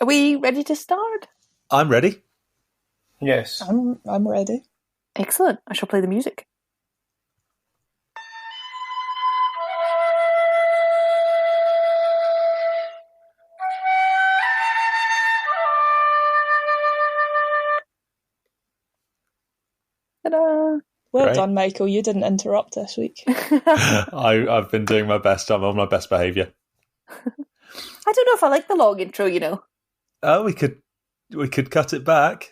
Are we ready to start? I'm ready. Yes. I'm ready. Excellent. I shall play the music. Ta-da! Well Great. done, Michael. You didn't interrupt this week. I've been doing my best. I'm on my best behaviour. I don't know if I like the long intro, you know. Oh, we could cut it back.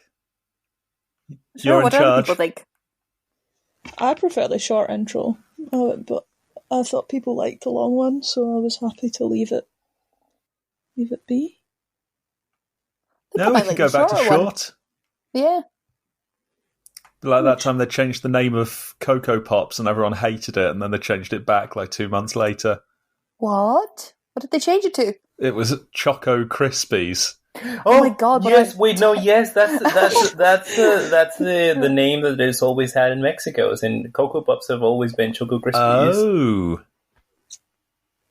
Sure, You're in what do other charge. people think? I prefer the short intro, but I thought people liked the long one, so I was happy to leave it be. No, we might can like go the back to shorter one. short. Yeah. Like that time they changed the name of Cocoa Pops and everyone hated it, and then they changed it back like 2 months later. What? What did they change it to? It was Choco Krispies. Oh my God, what Yes, I- wait, no, yes, that's the name that it's always had in Mexico. And Cocoa Puffs have always been Choco Krispies. Oh.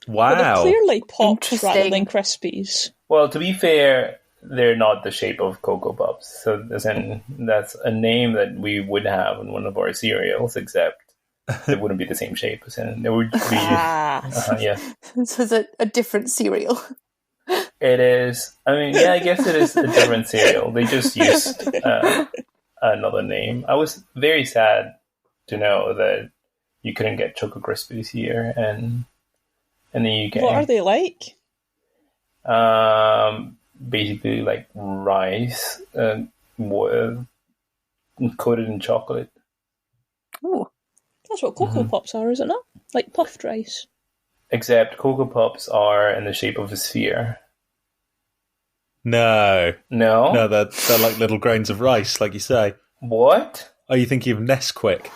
But they're Wow. clearly Pops rather Interesting. than Crispies. Well, to be fair, they're not the shape of Cocoa Puffs. So that's a name that we would have in one of our cereals, except it wouldn't be the same shape. And it would be, yeah. So it's a different cereal. It is. I mean, yeah, I guess it is a different cereal. They just used another name. I was very sad to know that you couldn't get Choco Krispies here and in the UK. What are they like? Basically like rice coated in chocolate. Oh, That's what Cocoa Pops are, isn't it? Like puffed rice. Except Cocoa Pops are in the shape of a sphere. No. No? No, they're like little grains of rice, like you say. What? Are you thinking of Nesquik?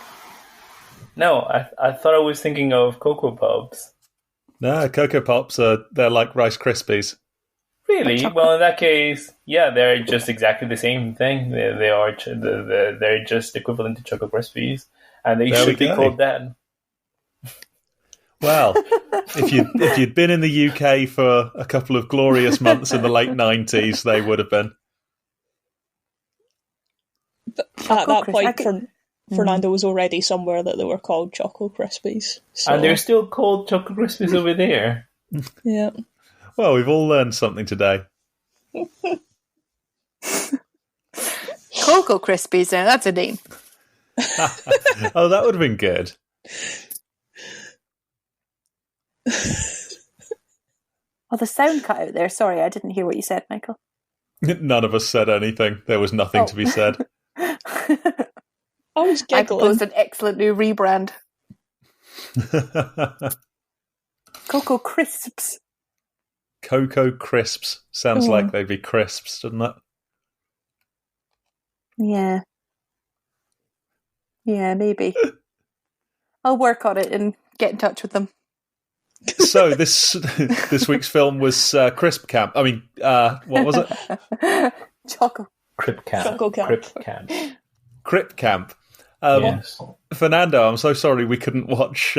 No, I thought I was thinking of Cocoa Pops. No, Cocoa Pops they're like Rice Krispies. Really? Well, in that case, yeah, they're just exactly the same thing. They're just equivalent to Choco Krispies, and they There we should be go. called that. Well, if you'd been in the UK for a couple of glorious months in the late 90s, they would have been. But at that Crisp. I point, could- Fernando was already somewhere that they were called Choco Krispies. So, And they're still called Choco Krispies over there. yeah. Well, we've all learned something today. Cocoa Krispies, now that's a name. Oh, that would have been good. Oh, the sound cut out there. Sorry, I didn't hear what you said, Michael. None of us said anything. There was nothing to be said. I was I giggling. proposed an excellent new rebrand. Cocoa Crisps. Cocoa Crisps. Sounds Oh. like they'd be crisps, doesn't it? Yeah. Yeah, maybe. I'll work on it and get in touch with them. So this week's film was Crisp Camp. I mean, what was it? Choco. Crip Camp. Choco Camp. Crip Camp. Crip Camp. Yes. Fernando, I'm so sorry we couldn't watch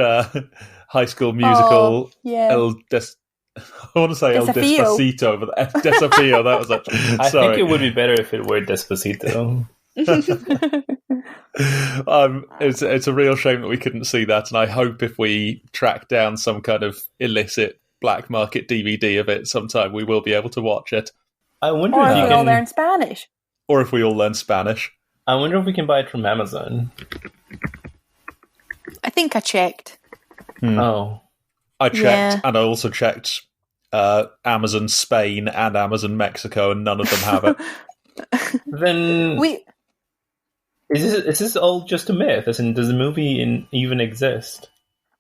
High School Musical. Oh, yeah. I want to say El Desafío. Despacito, but Desafío, that was it. I Sorry. think it would be better if it were Despacito. It's a real shame that we couldn't see that, and I hope if we track down some kind of illicit black market DVD of it sometime, we will be able to watch it. I wonder Or if if you we all can. learn Spanish. Or if we all learn Spanish. I wonder if we can buy it from Amazon. I think I checked. Oh, I checked, Yeah. and I also checked Amazon Spain and Amazon Mexico, and none of them have it. then We is this all just a myth? As in, does the movie even exist?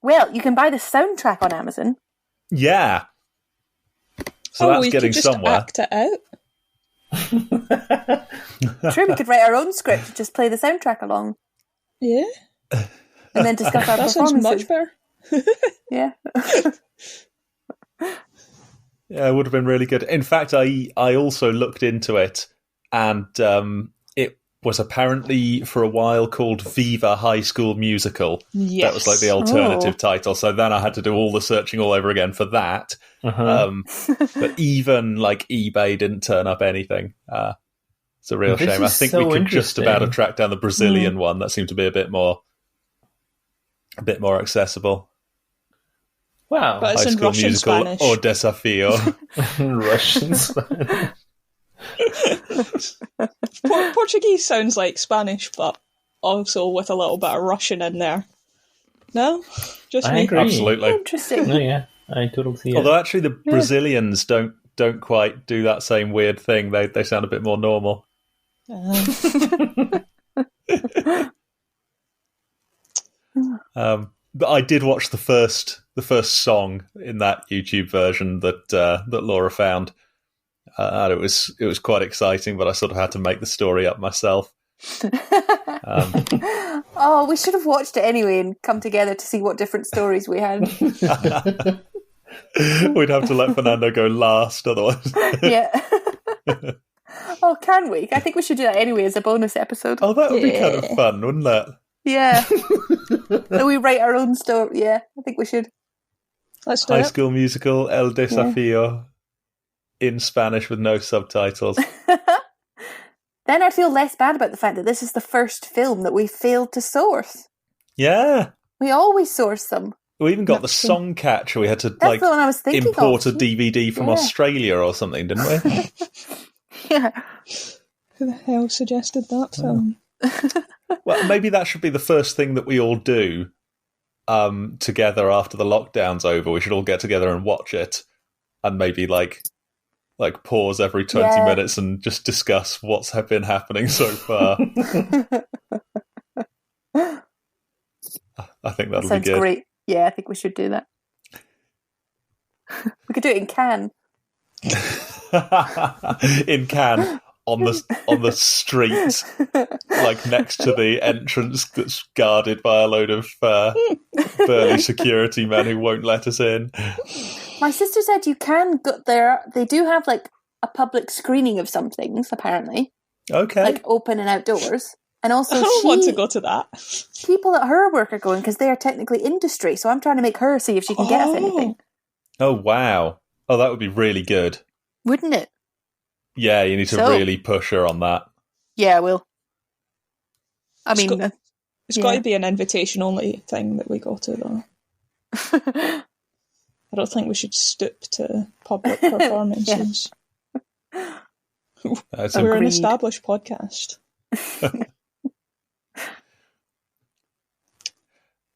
Well, you can buy the soundtrack on Amazon. Yeah. So that's we getting could just somewhere. act it out. Sure, we could write our own script and just play the soundtrack along Yeah, and then discuss our that sounds performances. much better. Yeah. Yeah, it would have been really good. In fact, I also looked into it, and it was apparently for a while called Viva High School Musical. Yes. That was like the alternative title. So then I had to do all the searching all over again for that. But even like eBay didn't turn up anything. It's a real shame. I think we could just about have tracked down the Brazilian one. That seemed to be a bit more accessible. Wow. But it's High in School Russian Musical Spanish. or Desafío. Russian Spanish. Portuguese sounds like Spanish, but also with a little bit of Russian in there. No? Just I me? agree. Absolutely. Interesting. No, yeah, I totally see it. Although actually the Brazilians don't quite do that same weird thing. They sound a bit more normal. But I did watch the first song in that YouTube version that Laura found, and it was quite exciting. But I sort of had to make the story up myself. Oh, we should have watched it anyway and come together to see what different stories we had. We'd have to let Fernando go last, otherwise. Yeah. Oh, can we? I think we should do that anyway as a bonus episode. Oh, that would be kind of fun, wouldn't it? Yeah. So we write our own story. Yeah, I think we should. Let's do High it. School Musical, El Desafío, in Spanish with no subtitles. Then I'd feel less bad about the fact that this is the first film that we failed to source. Yeah. We always source them. We even got the song catcher. We had to That's the one I was thinking import of. a DVD from Australia or something, didn't we? Yeah. Who the hell suggested that film? Well, maybe that should be the first thing that we all do together after the lockdown's over. We should all get together and watch it, and maybe like pause every 20 minutes and just discuss what's been happening so far. I think that'll be good. Sounds great. Yeah, I think we should do that. We could do it in Cannes. In Cannes, on the street, like next to the entrance that's guarded by a load of burly security men who won't let us in. My sister said you can go there. They do have like a public screening of some things, apparently. Okay. Like open and outdoors. And also I don't want to go to that. People at her work are going because they are technically industry, so I'm trying to make her see if she can get us anything. Oh, wow. Oh, that would be really good. Wouldn't it? Yeah, you need to really push her on that. Yeah, I will. I mean... It's got to be an invitation-only thing that we go to, though. I don't think we should stoop to public performances. We're an established podcast.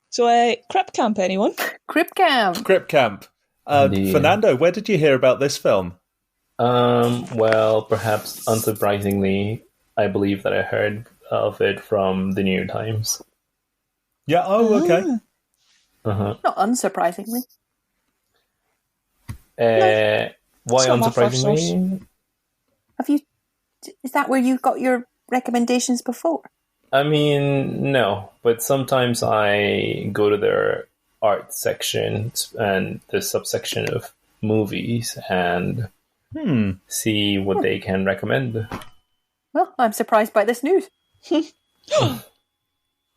So, Crip Camp, anyone? Crip Camp. Crip Camp. Fernando, where did you hear about this film? Well, perhaps unsurprisingly, I believe that I heard of it from the New York Times. Yeah, okay. Not unsurprisingly. Why unsurprisingly? Is that where you got your recommendations before? I mean, no, but sometimes I go to their art section and the subsection of movies and see what they can recommend. Well, I'm surprised by this news.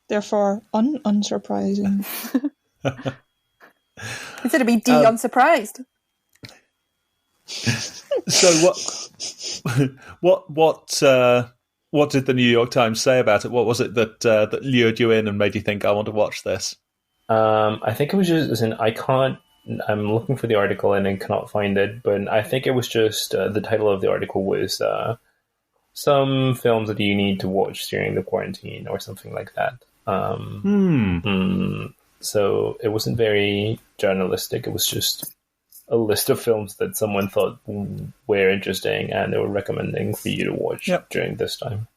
Therefore, unsurprising. Instead of being unsurprised. So what did the New York Times say about it? What was it that lured you in and made you think I want to watch this? I think it was just I'm looking for the article and I cannot find it, but I think it was just the title of the article was some films that you need to watch during the quarantine or something like that. So it wasn't very journalistic. It was just a list of films that someone thought were interesting and they were recommending for you to watch during this time.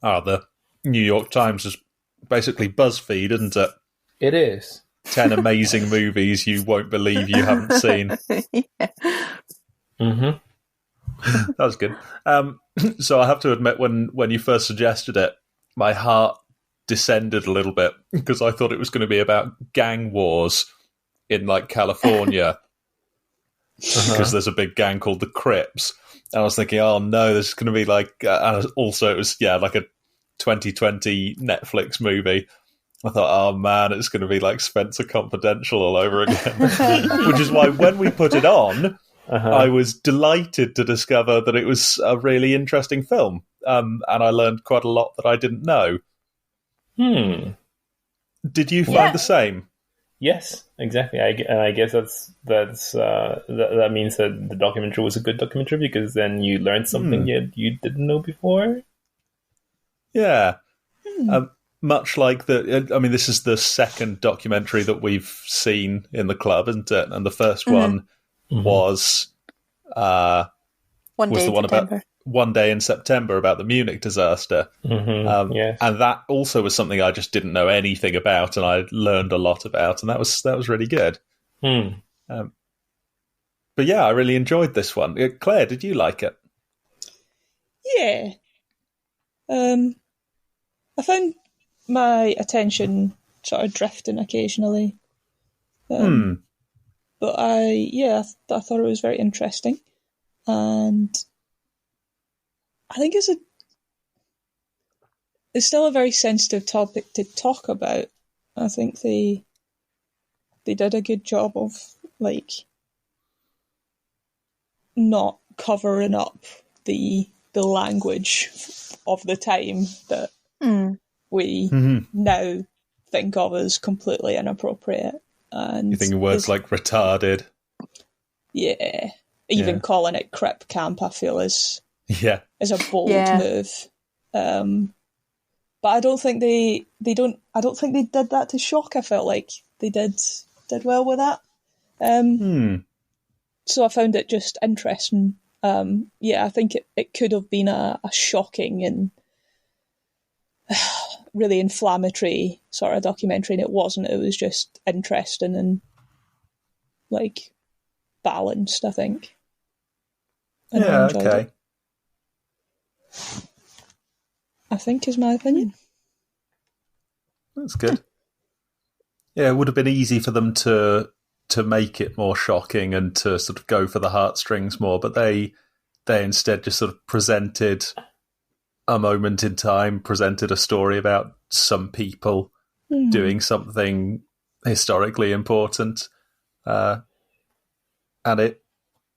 The New York Times is basically BuzzFeed, isn't it? It is. 10 amazing movies you won't believe you haven't seen. Mm-hmm. That was good. So I have to admit, when you first suggested it, my heart descended a little bit because I thought it was going to be about gang wars in like California. because there's a big gang called the Crips. And I was thinking, oh no, this is going to be like, and also it was, like a 2020 Netflix movie. I thought, oh man, it's going to be like Spencer Confidential all over again. Which is why when we put it on, I was delighted to discover that it was a really interesting film. And I learned quite a lot that I didn't know. Did you find the same? Yes, exactly. I guess that means that the documentary was a good documentary, because then you learned something you didn't know before. Yeah. Much like this is the second documentary that we've seen in the club, isn't it? And the first one was One Day in September. About One Day in September about the Munich disaster. Yes. And that also was something I just didn't know anything about, and I learned a lot about, and that was really good. But yeah, I really enjoyed this one. Claire, did you like it? Yeah. I found my attention sort of drifting occasionally. But I thought it was very interesting. And I think it's still a very sensitive topic to talk about. I think they did a good job of like not covering up the language of the time that we now think of as completely inappropriate. And you think words like retarded? Yeah. Even calling it Crip camp, I feel is a bold move. But I don't think they did that to shock. I felt like they did well with that. So I found it just interesting. I think it could have been a shocking and really inflammatory sort of documentary, and it wasn't. It was just interesting and like balanced, I think. And I enjoyed it. I think is my opinion. That's good. Yeah, it would have been easy for them to make it more shocking and to sort of go for the heartstrings more, but they instead just sort of presented a moment in time, presented a story about some people doing something historically important, and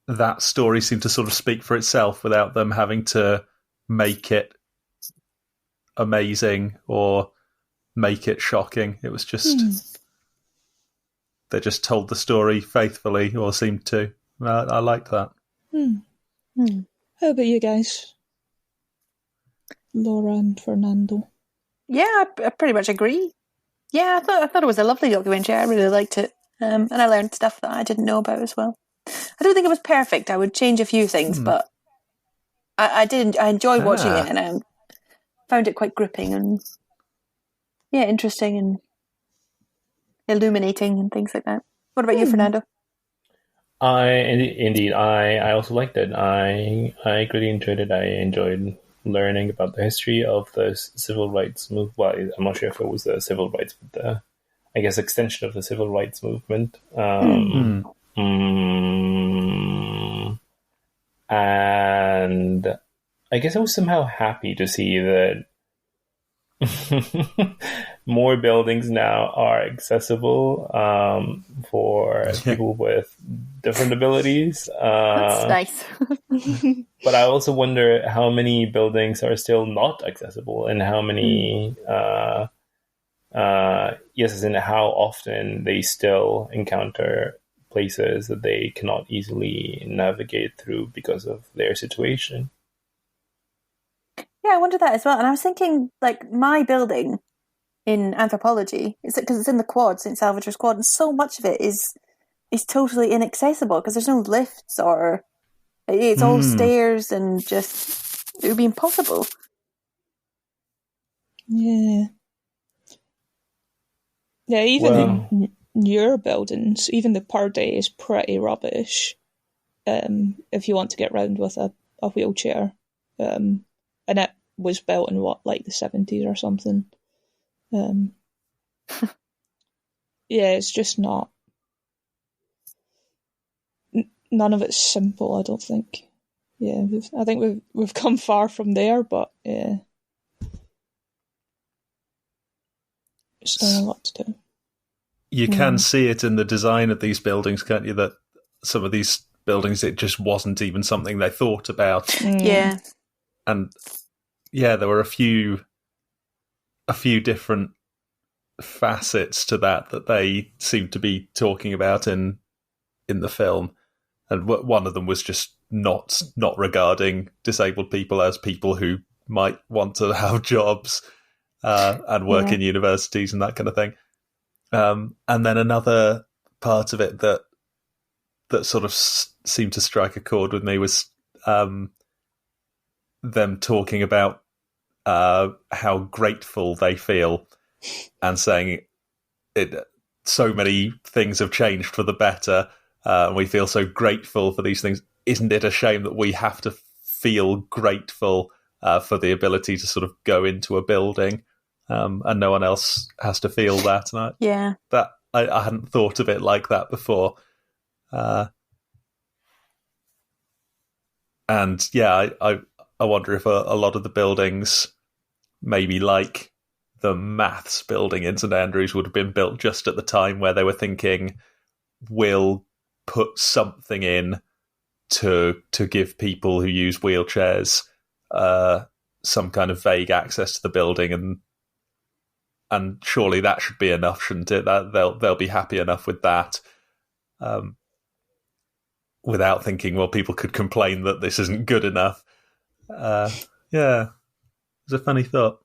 that story seemed to sort of speak for itself without them having to make it amazing or make it shocking. It was just they just told the story faithfully, or seemed to. I liked that. How about you guys, Laura and Fernando? Yeah, I pretty much agree. Yeah, I thought it was a lovely documentary. I really liked it, and I learned stuff that I didn't know about as well. I don't think it was perfect. I would change a few things, but I enjoyed watching it, and I found it quite gripping and interesting and illuminating and things like that. What about you, Fernando? I also liked it. I really enjoyed it. I enjoyed learning about the history of the civil rights movement. Well, I'm not sure if it was the civil rights, but the, I guess, extension of the civil rights movement. And I guess I was somehow happy to see that more buildings now are accessible for people with different abilities. That's nice. But I also wonder how many buildings are still not accessible, and how many, as in how often they still encounter places that they cannot easily navigate through because of their situation. Yeah, I wonder that as well. And I was thinking, like, my building in anthropology, because it's in the quad, St. Salvator's Quad, and so much of it is totally inaccessible because there's no lifts, or it's all stairs, and just it would be impossible. Yeah. Yeah, even in your buildings, even the per day is pretty rubbish. If you want to get round with a wheelchair. And it was built in like the 70s or something. It's just not none of it's simple, I don't think. Yeah, I think we've come far from there, but yeah, still a lot to do. You can see it in the design of these buildings, can't you? That some of these buildings, it just wasn't even something they thought about. Yeah. And yeah, there were a few different facets to that they seemed to be talking about in the film. And one of them was just not regarding disabled people as people who might want to have jobs and work in universities and that kind of thing. And then another part of it that sort of seemed to strike a chord with me was them talking about how grateful they feel and saying so many things have changed for the better. And we feel so grateful for these things. Isn't it a shame that we have to feel grateful for the ability to sort of go into a building and no one else has to feel that? And I hadn't thought of it like that before. And yeah, I wonder if a lot of the buildings, maybe like the maths building in St Andrews, would have been built just at the time where they were thinking, we'll put something in to give people who use wheelchairs some kind of vague access to the building, and surely that should be enough, shouldn't it? That they'll be happy enough with that, without thinking, well, people could complain that this isn't good enough. Yeah, it was a funny thought.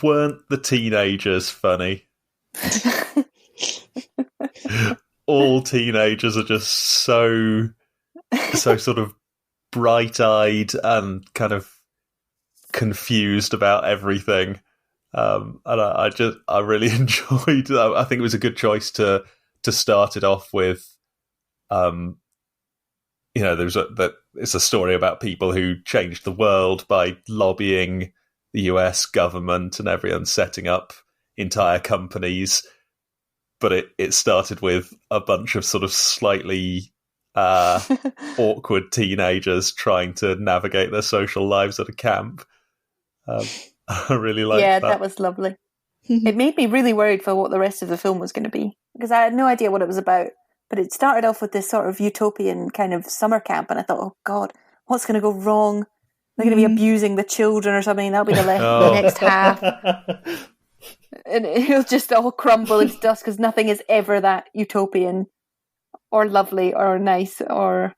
Weren't the teenagers funny? All teenagers are just so sort of bright-eyed and kind of confused about everything. And I really enjoyed. I think it was a good choice to start it off with. It's a story about people who changed the world by lobbying the US government and everyone, setting up entire companies. But it started with a bunch of sort of slightly awkward teenagers trying to navigate their social lives at a camp. I really liked that. Yeah, that was lovely. It made me really worried for what the rest of the film was going to be, because I had no idea what it was about. But it started off with this sort of utopian kind of summer camp, and I thought, oh God, what's going to go wrong? They're going to be abusing the children or something. That'll be the next half. And it'll just all crumble into dust because nothing is ever that utopian or lovely or nice or...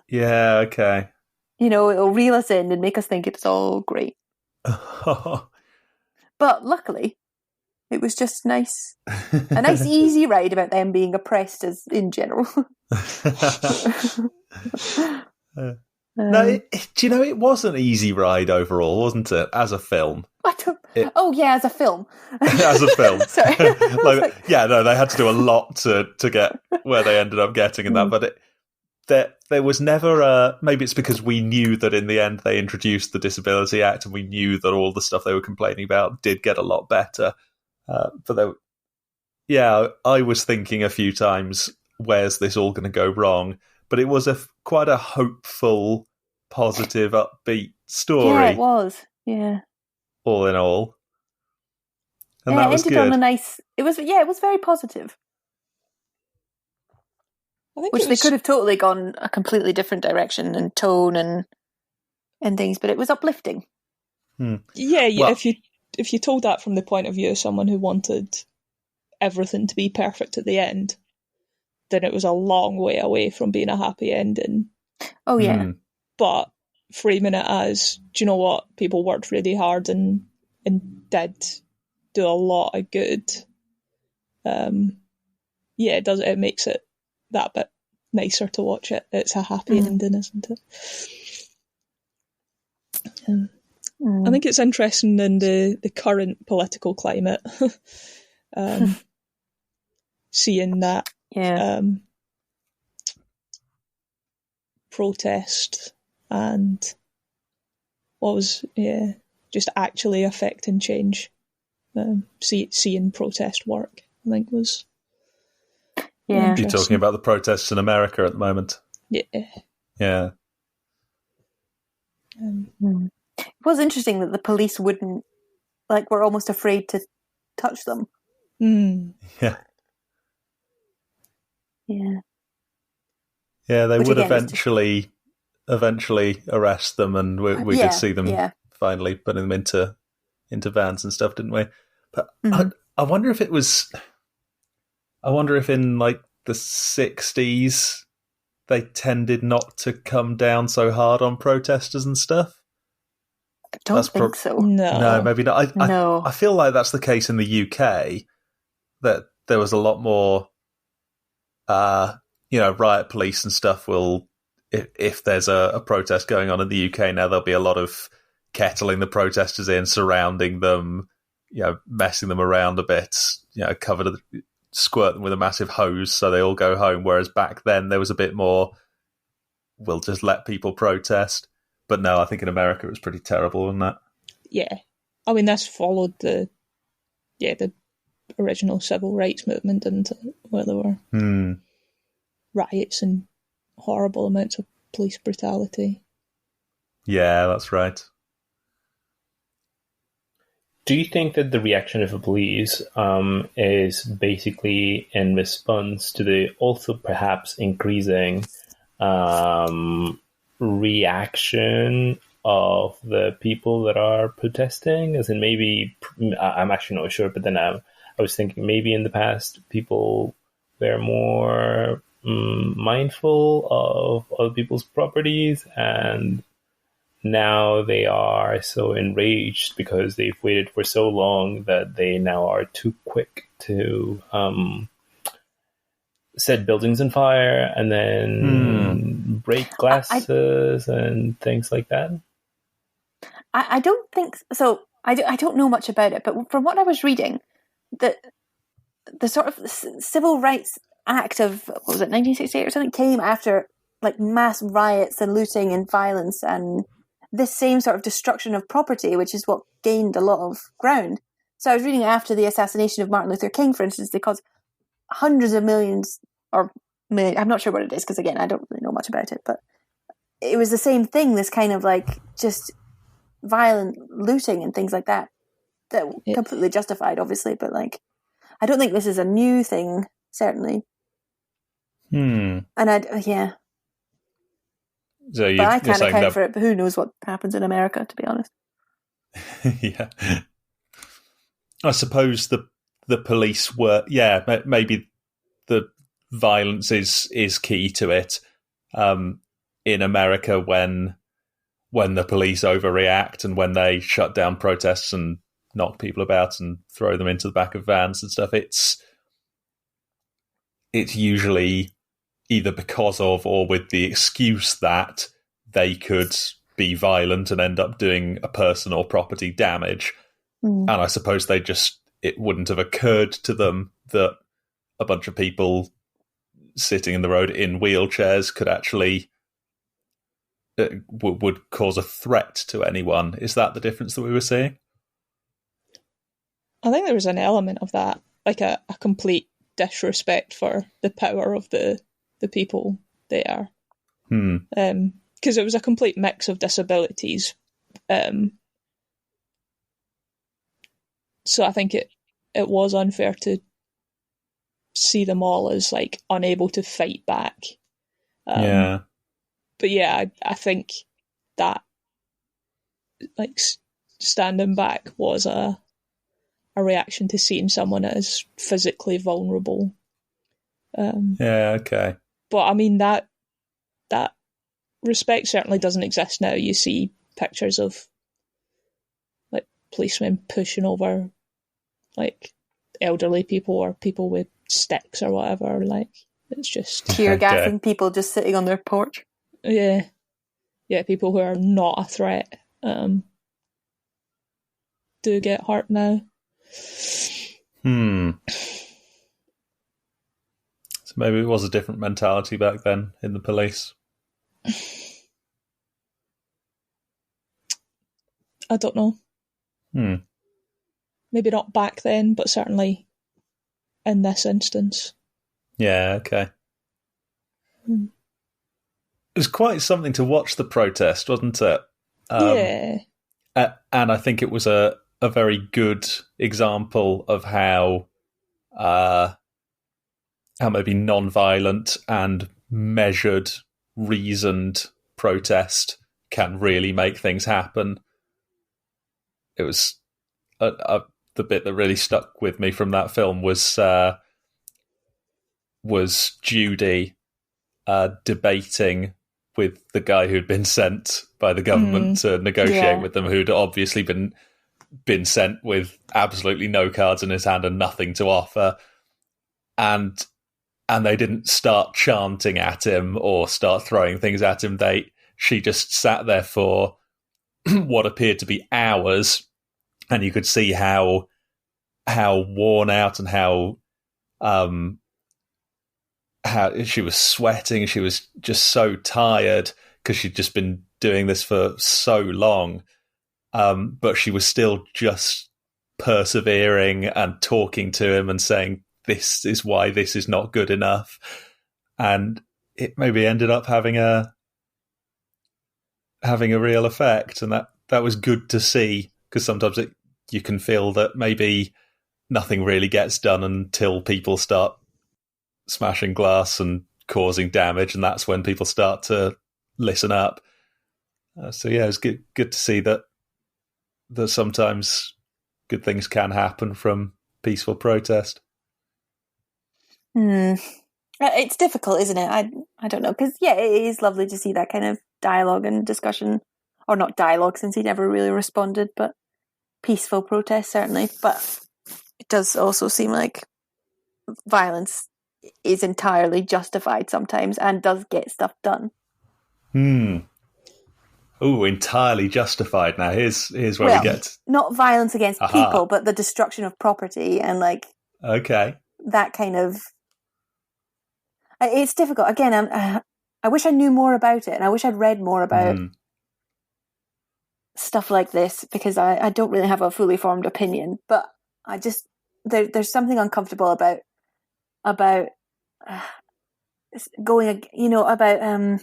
Yeah, okay. It'll reel us in and make us think it's all great. But luckily, it was just nice. A nice, easy ride about them being oppressed as in general. No, do you know, it was an easy ride overall, wasn't it? As a film. As a film. As a film. Sorry. They had to do a lot to get where they ended up getting in that, but there was never maybe it's because we knew that in the end they introduced the Disability Act and we knew that all the stuff they were complaining about did get a lot better. But I was thinking a few times, where's this all going to go wrong? But it was quite a hopeful, positive, upbeat story. Yeah, it was. Yeah. All in all. And that was good. It was very positive. Which they could have totally gone a completely different direction and tone and things, but it was uplifting. Yeah, if you told that from the point of view of someone who wanted everything to be perfect at the end, then it was a long way away from being a happy ending. Oh, yeah. But framing it as, do you know what, people worked really hard and did do a lot of good. It makes it that bit nicer to watch it. It's a happy ending, isn't it? I think it's interesting in the current political climate, seeing that protest and just actually affecting change. Seeing protest work I think was Yeah. You're talking about the protests in America at the moment. yeah. Yeah. It was interesting that the police wouldn't, were almost afraid to touch them. Yeah. Yeah. Yeah, they Which would again is eventually arrest them, and we did see them finally putting them into vans and stuff, didn't we? But I wonder if it was. I wonder if in like the 60s they tended not to come down so hard on protesters and stuff. I don't think so. No, maybe not. I feel like that's the case in the UK. That there was a lot more, riot police and stuff will. If there's a protest going on in the UK now, there'll be a lot of kettling the protesters in, surrounding them, messing them around a bit, squirt them with a massive hose so they all go home. Whereas back then there was a bit more, we'll just let people protest. But no, I think in America it was pretty terrible, wasn't it? Yeah. I mean, this followed the original civil rights movement, didn't it? Where there were riots and horrible amounts of police brutality. Yeah, that's right. Do you think that the reaction of the police is basically in response to the also perhaps increasing reaction of the people that are protesting? As in, maybe, I'm actually not sure, but then I was thinking maybe in the past people were more mindful of other people's properties, and now they are so enraged because they've waited for so long that they now are too quick to set buildings on fire and then break glasses and things like that. I don't think so. I don't know much about it, but from what I was reading, the sort of Civil Rights Act of, what was it, 1968 or something, came after mass riots and looting and violence and this same sort of destruction of property, which is what gained a lot of ground. So I was reading after the assassination of Martin Luther King, for instance, they caused hundreds of millions, or million, I'm not sure what it is, because again, I don't really know much about it, but it was the same thing, this kind of just violent looting and things like that completely justified, obviously, but I don't think this is a new thing, certainly. And So but I can't account for it. it, but who knows what happens in America, to be honest. Yeah. I suppose the police were, maybe the violence is key to it. In America, when the police overreact and when they shut down protests and knock people about and throw them into the back of vans and stuff, it's usually either because of or with the excuse that they could be violent and end up doing a person or property damage. And I suppose it wouldn't have occurred to them that a bunch of people sitting in the road in wheelchairs could actually would cause a threat to anyone. Is that the difference that we were seeing? I think there was an element of that, a complete disrespect for the power of the people there. Because it was a complete mix of disabilities. So I think it was unfair to see them all as unable to fight back. But yeah, I think that standing back was a reaction to seeing someone as physically vulnerable. Okay. But I mean that respect certainly doesn't exist now. You see pictures of policemen pushing over elderly people or people with sticks or whatever. It's just tear gassing people just sitting on their porch. Yeah, people who are not a threat do get hurt now. So maybe it was a different mentality back then in the police. I don't know. Maybe not back then, but certainly in this instance. Yeah, okay. Mm. It was quite something to watch the protest, wasn't it? Yeah. And I think it was a very good example of how maybe non-violent and measured, reasoned protest can really make things happen. It was the bit that really stuck with me from that film was Judy debating with the guy who'd been sent by the government to negotiate with them, who'd obviously been sent with absolutely no cards in his hand and nothing to offer, and they didn't start chanting at him or start throwing things at him. She just sat there for what appeared to be hours, and you could see how worn out and how she was sweating. She was just so tired because she'd just been doing this for so long. But she was still just persevering and talking to him and saying, this is why this is not good enough. And it maybe ended up having a real effect. And that was good to see, because sometimes you can feel that maybe nothing really gets done until people start smashing glass and causing damage, and that's when people start to listen up. So yeah, it's good to see that sometimes good things can happen from peaceful protest. It's difficult, isn't it? I don't know, because yeah, it is lovely to see that kind of dialogue and discussion, or not dialogue since he never really responded, but peaceful protest certainly. But it does also seem like violence is entirely justified sometimes and does get stuff done. Oh, entirely justified. Now here's where we get not violence against people, but the destruction of property and that kind of. It's difficult. Again, I wish I knew more about it, and I wish I'd read more about stuff like this, because I don't really have a fully formed opinion. But I just there's something uncomfortable about going, about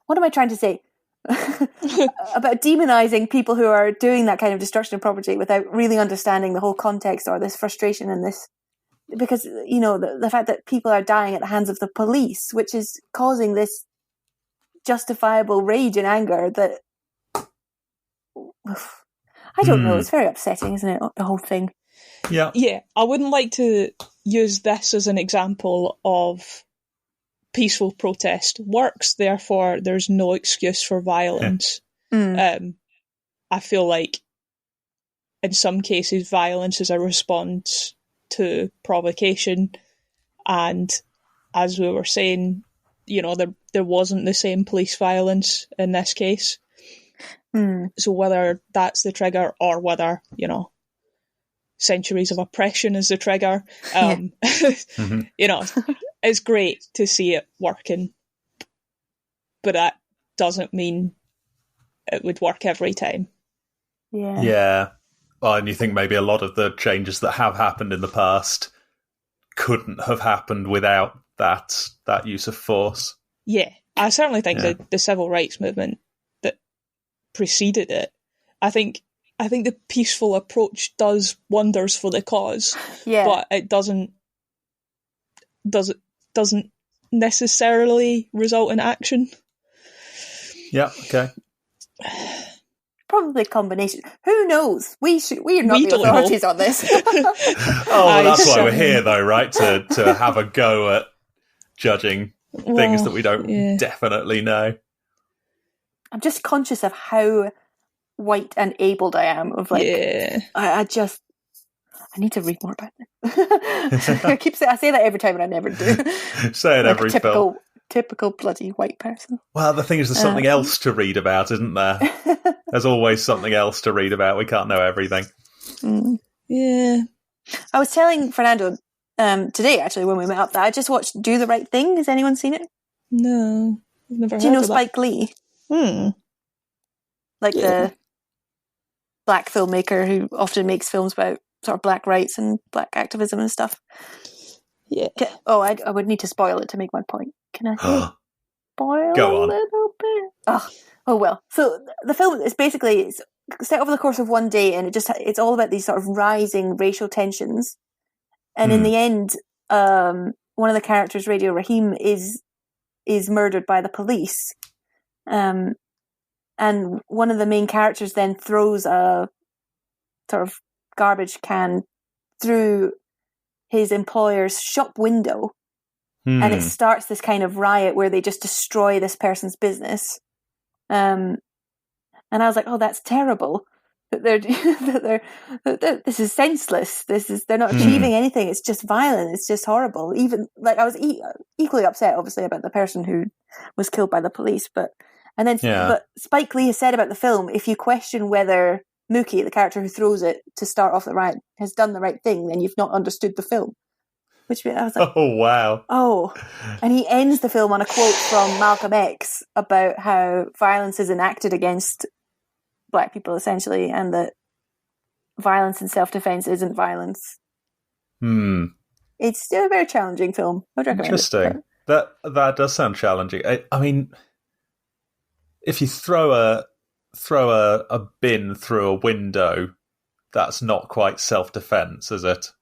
what am I trying to say? About demonizing people who are doing that kind of destruction of property without really understanding the whole context or this frustration and this, because the fact that people are dying at the hands of the police, which is causing this justifiable rage and anger that I don't know, it's very upsetting, isn't it, the whole thing? Yeah. I wouldn't like to use this as an example of peaceful protest works, therefore there's no excuse for violence. I feel like in some cases violence is a response to provocation, and as we were saying, there wasn't the same police violence in this case. So whether that's the trigger or whether centuries of oppression is the trigger, it's great to see it working, but that doesn't mean it would work every time. Yeah. Well, and you think maybe a lot of the changes that have happened in the past couldn't have happened without that use of force. Yeah, I certainly think the civil rights movement that preceded it, I think the peaceful approach does wonders for the cause, but it doesn't necessarily result in action. Yeah, okay. Probably a combination. Who knows? We are not the authorities on this. That's why we're here, though, right? To have a go at judging things that we don't definitely know. I'm just conscious of how white and abled I am. I need to read more about this. I say that every time and I never do. Say it every film. Typical bloody white person. Well, the thing is, there's something else to read about, isn't there? There's always something else to read about. We can't know everything. Yeah. I was telling Fernando today, actually, when we met up, that I just watched Do the Right Thing. Has anyone seen it? No, I've never heard of it. Do you know Spike Lee? The black filmmaker who often makes films about sort of black rights and black activism and stuff. Yeah. I would need to spoil it to make my point. Can I spoil Go a on. little bit? Oh well. So the film is basically it's set over the course of one day, and it's all about these sort of rising racial tensions. And in the end, one of the characters, Radio Raheem, is murdered by the police. And one of the main characters then throws a sort of garbage can through his employer's shop window, and it starts this kind of riot where they just destroy this person's business. And I was like, oh, that's terrible. That this is senseless. They're not achieving anything. It's just violent. It's just horrible. Even like I was equally upset, obviously, about the person who was killed by the police. But Spike Lee has said about the film, if you question whether Mookie, the character who throws it to start off the riot, has done the right thing, then you've not understood the film. Which I was like, oh wow. Oh, and he ends the film on a quote from Malcolm X about how violence is enacted against Black people, essentially, and that violence in self-defense isn't violence. It's still a very challenging film. I would recommend Interesting. it. That does sound challenging. I mean, if you throw a bin through a window, that's not quite self-defense, is it?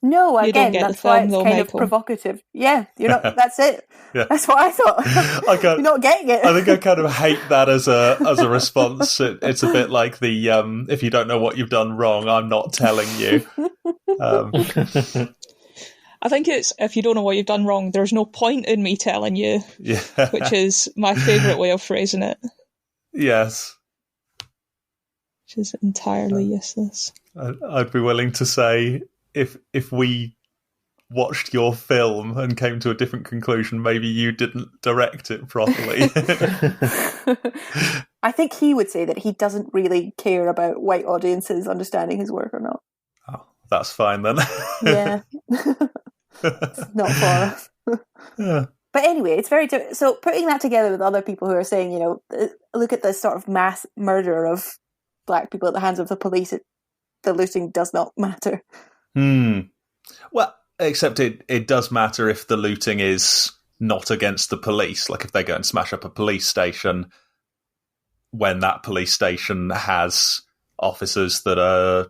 No, You don't again, get the that's why film, it's though, kind of Michael. provocative. Yeah, you're not. That's it. Yeah. That's what I thought. You're not getting it. I think I kind of hate that as a response. It's a bit like the if you don't know what you've done wrong, I'm not telling you. I think it's, if you don't know what you've done wrong, there's no point in me telling you, which is my favourite way of phrasing it. Yes. Which is entirely useless. I'd be willing to say if we watched your film and came to a different conclusion, maybe you didn't direct it properly. I think he would say that he doesn't really care about white audiences understanding his work or not. Oh, that's fine then. Yeah. It's not far off. Yeah. But anyway, it's very so putting that together with other people who are saying, you know, look at this sort of mass murder of Black people at the hands of the police. The looting does not matter. Well, except it does matter if the looting is not against the police. Like if they go and smash up a police station, when that police station has officers that are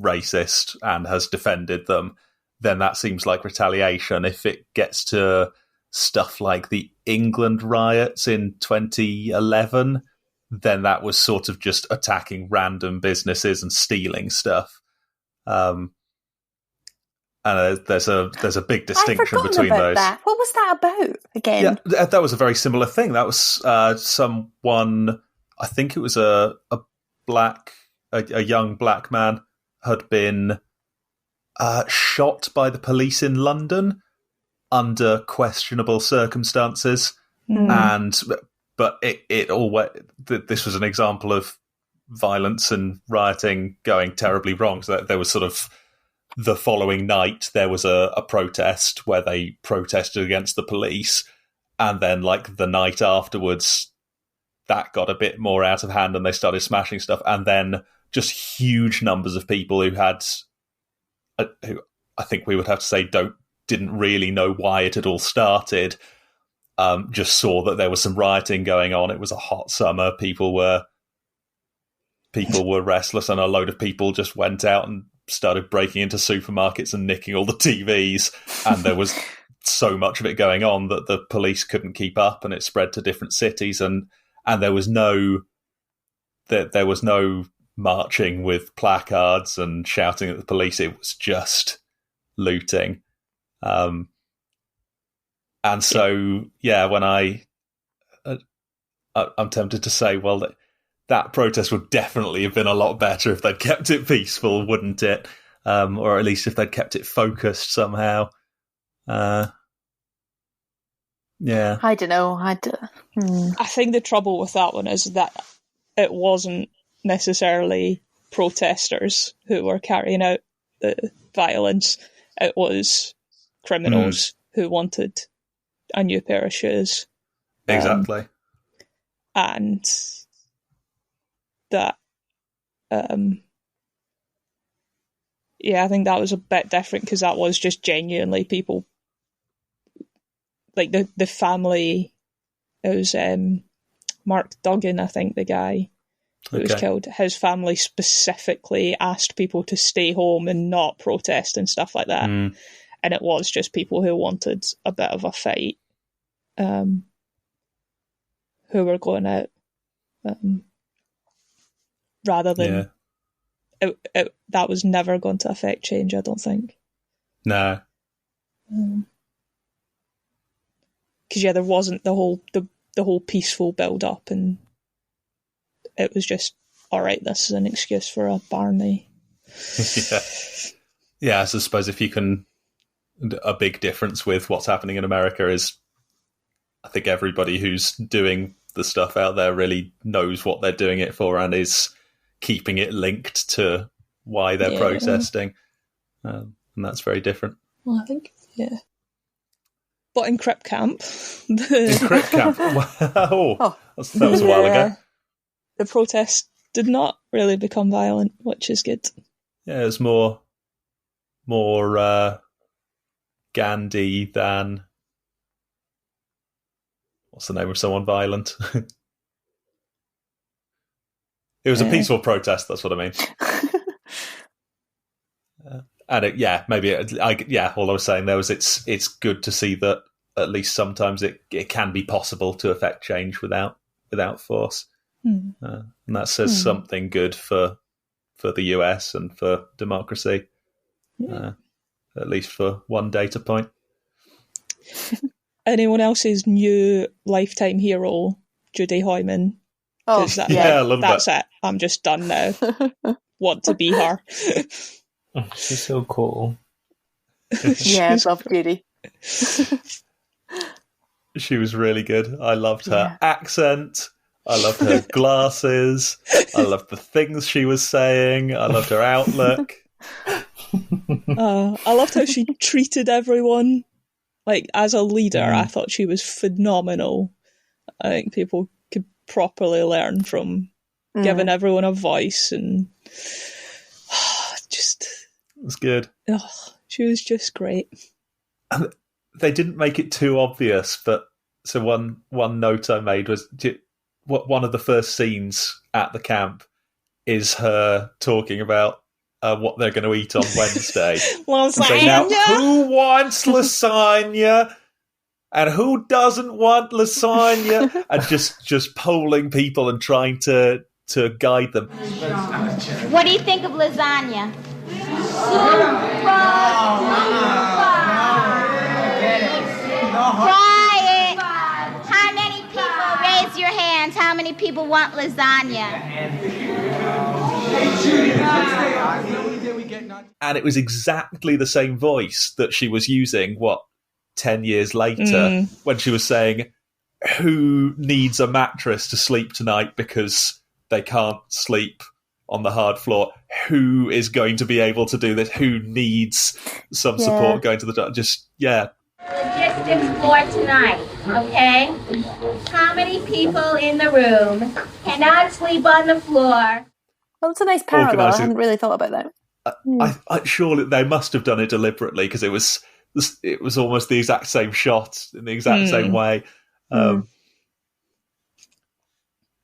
racist and has defended them, then that seems like retaliation. If it gets to stuff like the England riots in 2011, then that was sort of just attacking random businesses and stealing stuff. And there's a big distinction between those. That. What was that about again? Yeah, that was a very similar thing. That was someone. I think it was a young black man had been shot by the police in London under questionable circumstances, but this was an example of violence and rioting going terribly wrong. So there was sort of the following night there was a protest where they protested against the police, and then like the night afterwards that got a bit more out of hand and they started smashing stuff, and then just huge numbers of people who I think we would have to say didn't really know why it had all started, just saw that there was some rioting going on. It was a hot summer. People were restless, and a load of people just went out and started breaking into supermarkets and nicking all the TVs. And there was so much of it going on that the police couldn't keep up, and it spread to different cities. And there was no marching with placards and shouting at the police. It was just looting. And so, when I'm tempted to say, well, that protest would definitely have been a lot better if they'd kept it peaceful, wouldn't it? Or at least if they'd kept it focused somehow. Yeah. I don't know. I think the trouble with that one is that it wasn't necessarily protesters who were carrying out the violence. It was criminals who wanted a new pair of shoes. Exactly. And that, I think that was a bit different because that was just genuinely people like the family. It was Mark Duggan, I think, the guy who was killed. His family specifically asked people to stay home and not protest and stuff like that. And it was just people who wanted a bit of a fight, who were going out, rather than that was never going to affect change, I don't think. No. Because there wasn't the whole peaceful build up, and it was just, all right, this is an excuse for a Barney. Yeah, so I suppose if you can, a big difference with what's happening in America is, I think everybody who's doing the stuff out there really knows what they're doing it for and is keeping it linked to why they're protesting, and that's very different. Well, I think, but in Crip camp, in Crip camp, that was a while ago. The protest did not really become violent, which is good. Yeah, it was more Gandhi than, what's the name of someone violent? It was a peaceful protest, that's what I mean. And all I was saying there was it's good to see that at least sometimes it can be possible to affect change without force. And that says something good for the US and for democracy, at least for one data point. Anyone else's new lifetime hero, Judy Hoyman? I love that's that. It. I'm just done now. Want to be her. She's so cool. Yeah, I love Judy. She was really good. I loved her accent. I loved her glasses. I loved the things she was saying. I loved her outlook. I loved how she treated everyone. Like, as a leader, I thought she was phenomenal. I think people could properly learn from giving everyone a voice, and just... It was good. She was just great. And they didn't make it too obvious, but so one note I made was one of the first scenes at the camp is her talking about what they're going to eat on Wednesday. Lasagna! Now, who wants lasagna? And who doesn't want lasagna? And just polling people and trying to guide them. What do you think of lasagna? Quiet! How many people, raise your hands, how many people want lasagna? And it was exactly the same voice that she was using, 10 years later, when she was saying, who needs a mattress to sleep tonight because they can't sleep on the hard floor? Who is going to be able to do this? Who needs some support going to the doctor? Logistics for tonight, okay? How many people in the room cannot sleep on the floor? Well, it's a nice parallel. I hadn't really thought about that. I surely they must have done it deliberately, because it was almost the exact same shot in the exact same way. Yeah,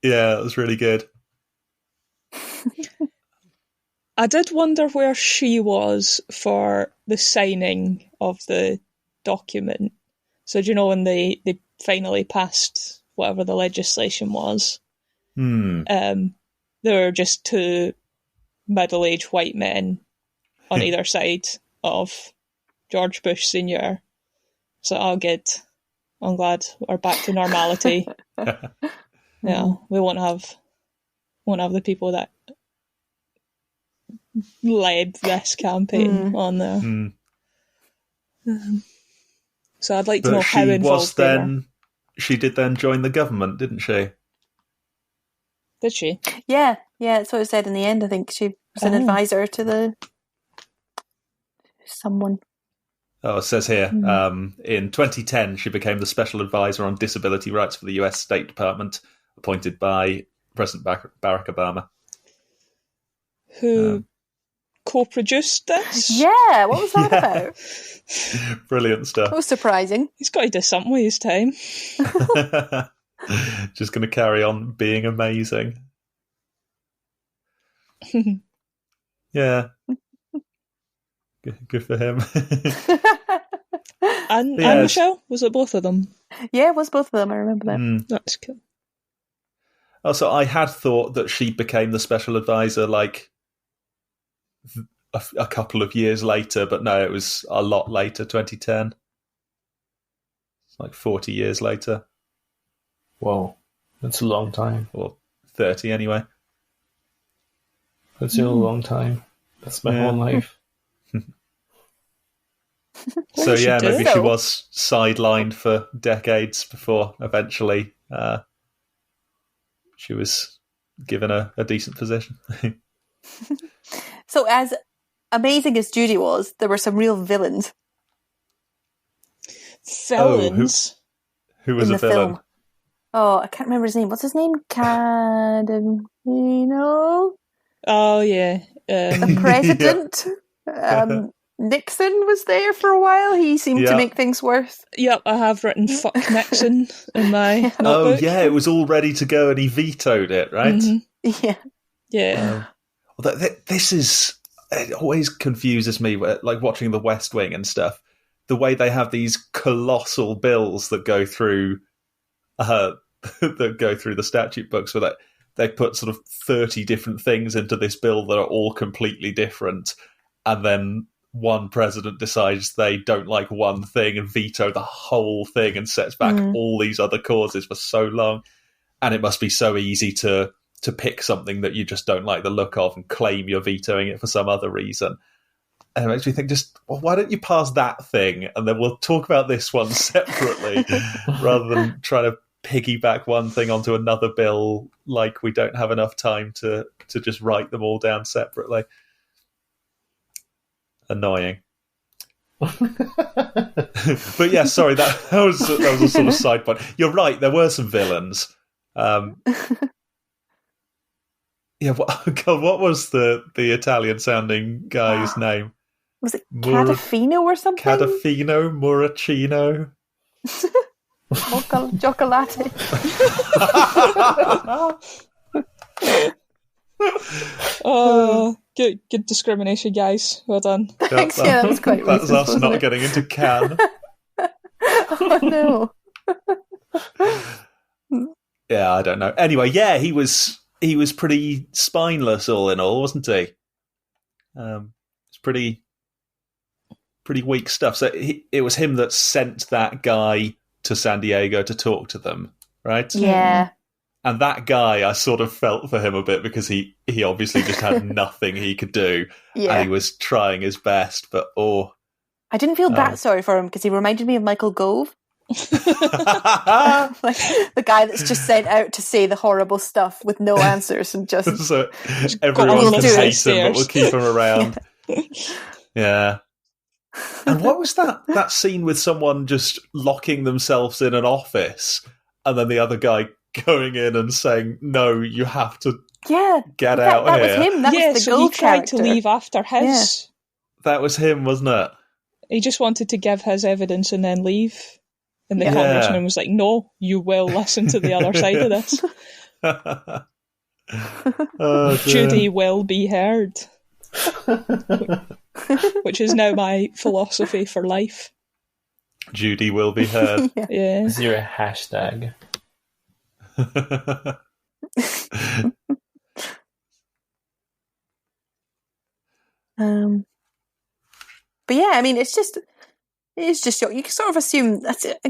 it was really good. I did wonder where she was for the signing of the document. So, do you know when they finally passed whatever the legislation was? There were just two middle-aged white men on either side of George Bush Sr. So, oh, good. I'm glad we're back to normality. Yeah, we won't have the people that led this campaign on there. So I'd like to know how involved they were. She did then join the government, didn't she? Did she? Yeah, that's what it said in the end. I think she was an advisor to someone. Oh, it says here, in 2010, she became the special advisor on disability rights for the US State Department, appointed by President Barack Obama. Who co-produced this. Yeah, what was that about? Brilliant stuff. That was surprising. He's got to do something with his time. Just going to carry on being amazing. Yeah. Good for him. And Yes. Michelle? Was it both of them? Yeah, it was both of them. I remember that. That's cool. Also, I had thought that she became the special advisor like a couple of years later, but no, it was a lot later, 2010. It's like 40 years later. Whoa, that's a long time. Or 30 anyway. That's a long time. That's my whole life. So did she yeah, do? maybe she was sidelined for decades before eventually she was given a decent position. So as amazing as Judy was, there were some real villains Villains. Who was in a the villain? film. Oh, I can't remember his name. What's his name? Cadamino? Oh, yeah. The president? Nixon was there for a while. He seemed to make things worse. Yep, I have written "fuck Nixon" in my Oh notebook. yeah, it was all ready to go and he vetoed it, right? Yeah. Yeah. This is, it always confuses me, like watching The West Wing and stuff, the way they have these colossal bills that go through the statute books, where they put sort of 30 different things into this bill that are all completely different, and then one president decides they don't like one thing and veto the whole thing and sets back all these other causes for so long. And it must be so easy to pick something that you just don't like the look of and claim you're vetoing it for some other reason. And it makes me think, why don't you pass that thing and then we'll talk about this one separately rather than trying to piggyback one thing onto another bill like we don't have enough time to just write them all down separately. Annoying. But yeah, sorry, that was a sort of side point. You're right, there were some villains. Yeah, what was the Italian sounding guy's name? Was it Cadafino or something? Cadafino, Muracino. Chocolate. Oh, good discrimination, guys. Well done. Thanks, yeah, that was quite racist. That's us wasn't not it? getting into Cannes. Oh no. Yeah, I don't know. Anyway, yeah, he was pretty spineless all in all, wasn't he? It's pretty weak stuff. So it was him that sent that guy to San Diego to talk to them, right? Yeah. And that guy, I sort of felt for him a bit because he obviously just had nothing he could do. Yeah. And he was trying his best, but I didn't feel that sorry for him because he reminded me of Michael Gove. Like the guy that's just sent out to say the horrible stuff with no answers and just so everyone we'll can do hate it. him, but we'll keep him around. Yeah. And what was that scene with someone just locking themselves in an office and then the other guy going in and saying, "No, you have to get out that here." was him. That was the so Gove he tried character. to leave after his. That was him, wasn't it? He just wanted to give his evidence and then leave. And the Yeah. congressman was like, "No, you will listen to the other side of this. Oh, dear. Judy will be heard." Which is now my philosophy for life. Judy will be heard. Yeah. Is there a hashtag? But yeah, I mean, it's just you can sort of assume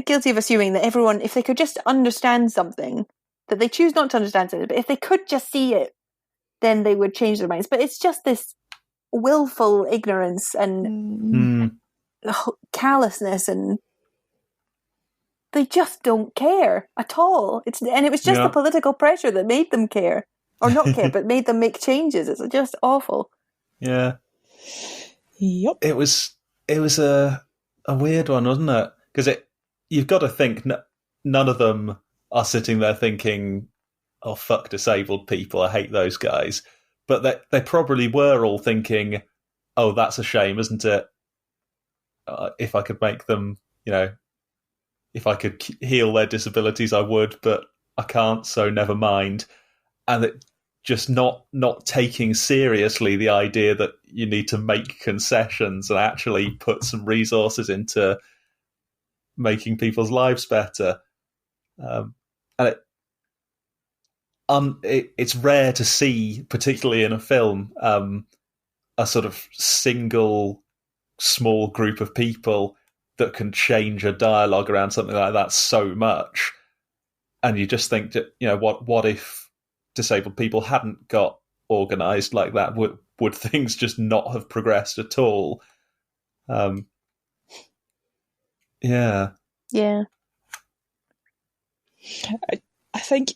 guilty of assuming that everyone, if they could just understand something, that they choose not to understand something, but if they could just see it, then they would change their minds. But it's just this willful ignorance and callousness, and they just don't care at all. It was just the political pressure that made them care, or not care, but made them make changes. It's just awful. Yeah. Yep. It was a weird one, wasn't it? Because you've got to think none of them are sitting there thinking, "Oh, fuck disabled people, I hate those guys." But they probably were all thinking, oh, that's a shame, isn't it? If I could make them, if I could heal their disabilities, I would, but I can't, so never mind. And it just not taking seriously the idea that you need to make concessions and actually put some resources into making people's lives better. And it's rare to see, particularly in a film, a sort of single small group of people that can change a dialogue around something like that so much. And you just think that, what if disabled people hadn't got organised like that? Would things just not have progressed at all? Yeah. Yeah. I think,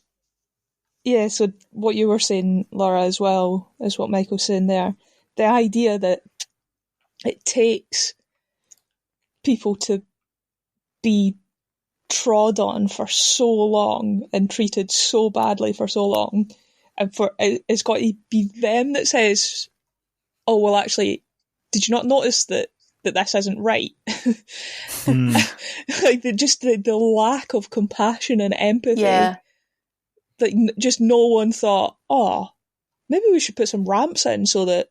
yeah, so what you were saying, Laura, as well, is what Michael's saying there. The idea that it takes people to be trod on for so long and treated so badly for so long, and for it's got to be them that says, oh, well, actually, did you not notice that this isn't right? Like, the lack of compassion and empathy. Yeah. That just no one thought, oh, maybe we should put some ramps in so that